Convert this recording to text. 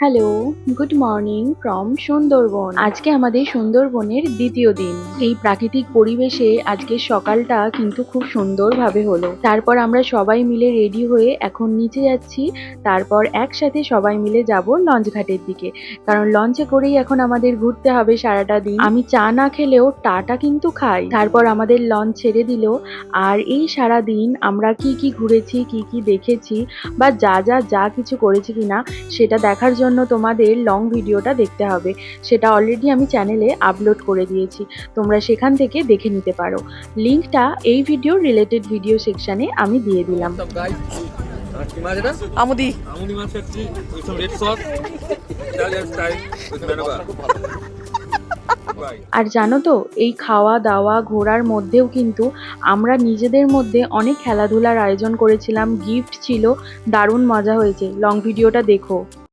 Hello, good morning from Sundarban. আজকে আমাদের সুন্দরবনের দ্বিতীয় দিন। এই প্রাকৃতিক পরিবেশে আজকে সকালটা কিন্তু খুব সুন্দরভাবে হলো। তারপর আমরা সবাই মিলে রেডি হয়ে এখন নিচে যাচ্ছি। তারপর একসাথে সবাই মিলে যাব লঞ্চ ঘাটের দিকে। কারণ লঞ্চে করেই এখন আমাদের ঘুরতে হবে সারাটা দিন। আমি চা না খেলেও টাটা কিন্তু খাই। তারপর আমাদের লঞ্চ ছেড়ে দিল। আর এই সারা দিন আমরা কি কি ঘুরেছি, কি কি দেখেছি বা যা কিছু করেছি কিনা সেটা দেখার জন্য তোমাদের লং ভিডিওটা দেখতে হবে। সেটা অলরেডি আমি চ্যানেলে আপলোড করে দিয়েছি, তোমরা সেখান থেকে দেখে নিতে পারো। লিঙ্কটা এই ভিডিওর রিলেটেড ভিডিও সেকশনে আমি দিয়ে দিলাম। আমুদি আর জানো তো, এই খাওয়া দাওয়া ঘোরার মধ্যেও কিন্তু আমরা নিজেদের মধ্যে অনেক খেলাধুলার আয়োজন করেছিলাম, গিফট ছিল, দারুণ মজা হয়েছে। লং ভিডিওটা দেখো।